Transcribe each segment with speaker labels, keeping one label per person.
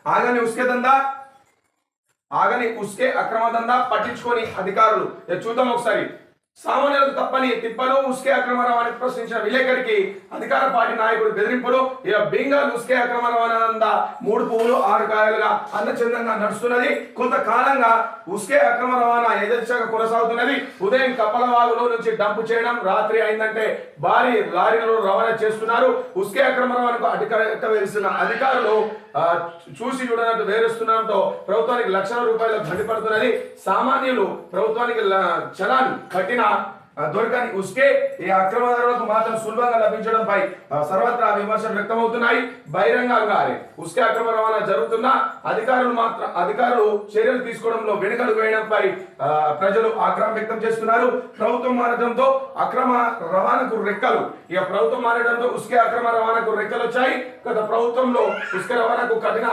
Speaker 1: ఆగని ఉస్కే దందా ఆగని ఉస్కే అక్రమ దందా పట్టించుకొని అధికారులు. చూద్దాం ఒకసారి. సామాన్యులకు తప్పని తిప్పలు ఉస్కే అక్రమ రవాణాకి ప్రశ్నించిన విలేకరికి అధికార పార్టీ నాయకుడు బెదిరింపులు. ఇక బెంగాల్ ఉస్కే అక్రమ రవాణా 3 పువ్వులు 6 కాయలుగా అందచందంగా నడుస్తున్నది. కొంతకాలంగా ఉస్కే అక్రమ రవాణా యథేచ్ఛగా కొనసాగుతున్నది. ఉదయం కప్పలవాగులో నుంచి డంపు చేయడం, రాత్రి అయిందంటే భారీ లారీలలో రవాణా చేస్తున్నారు. ఉస్కే అక్రమ రవాణాకు అడ్డుకట్ట వేస్తున్న అధికారులు చూసి చూడనట్టు వేరేస్తుండడంతో ప్రభుత్వానికి లక్షల రూపాయలు గండిపడుతున్నది. సామాన్యులు ప్రభుత్వానికి చలాన్ కట్టిన దొరకని ఉస్కే ఈ అక్రమదారులకు మాత్రం సులభంగా లభించడంపై సర్వత్రా విమర్శలు వ్యక్తమవుతున్నాయి. బహిరంగంగా ఉస్కే అక్రమ రవాణా జరుగుతున్న అధికారులు చర్యలు తీసుకోవడంలో వెనుకడుగు వేయడంపై ప్రజలు ఆగ్రహం వ్యక్తం చేస్తున్నారు. ప్రభుత్వం మారడంతో అక్రమ రవాణాకు రెక్కలు. ఇక ప్రభుత్వం మారడంతో ఉస్కే అక్రమ రవాణాకు రెక్కలు వచ్చాయి. గత ప్రభుత్వంలో ఉస్కే రవాణాకు కఠిన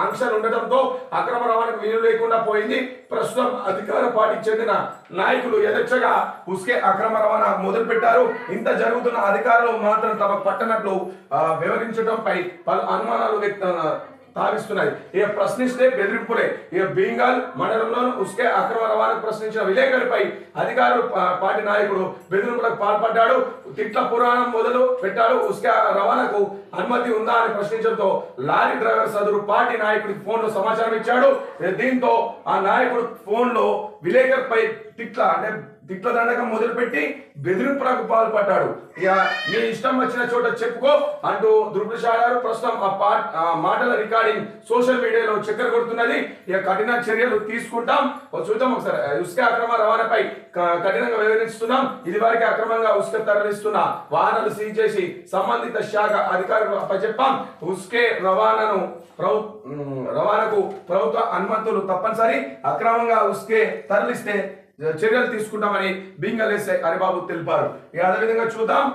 Speaker 1: ఆంక్షలు ఉండటంతో అక్రమ రవాణాకు వీలు లేకుండా పోయింది. ప్రస్తుతం అధికార పార్టీకి చెందిన నాయకులు యథేచ్ఛగా ఉస్కే అక్రమ రవాణా మొదలు పెట్టారు. ఇంత జరుగుతున్న అధికారులు మాత్రం తమకు పట్టనట్లు వ్యవహరించడంపై పలు అనుమానాలు తావిస్తున్నాయి. ఇక ప్రశ్నిస్తే బెదిరింపులే. ఇక బెంగాల్ మండలంలోని ఉస్కే అక్రమ రవాణాకు ప్రశ్నించిన విలేకరిపై అధికారులు పార్టీ నాయకుడు బెదిరింపులకు పాల్పడ్డాడు. తిట్ల పురాణం మొదలు పెట్టాడు. ఉస్కే రవాణాకు అనుమతి ఉందా అని ప్రశ్నించడంతో లారీ డ్రైవర్ సదరు పార్టీ నాయకుడికి ఫోన్లో సమాచారం ఇచ్చాడు. దీంతో ఆ నాయకుడు ఫోన్లో విలేకరిపై తిట్ల దండకం మొదలుపెట్టి బెదిరింపులకు పాల్పడ్డాడు. ఇక మీ ఇష్టం వచ్చిన చోట చెప్పుకో అంటూ దుర్భాషాడారు. ప్రస్తుతం ఆ మాటల రికార్డింగ్ సోషల్ మీడియాలో చక్కర కొడుతున్నది. ఇక కఠిన చర్యలు తీసుకుంటాం. చూద్దాం ఒకసారి. ఉస్కే అక్రమ రవాణాపై కఠినంగా వ్యవహరిస్తున్నాం. ఇది వారికి అక్రమంగా ఉస్కే తరలిస్తున్న వాహనాలు సీజ్ చేసి సంబంధిత శాఖ అధికారులు అప్పచెప్పాం. ఉస్కే రవాణాకు ప్రభుత్వ అనుమతులు తప్పనిసరి. అక్రమంగా ఉస్కే తరలిస్తే చర్యలు తీసుకుంటామని బెంగాల్ ఎస్ఐ హరిబాబు తెలిపారు. అదేవిధంగా చూద్దాం.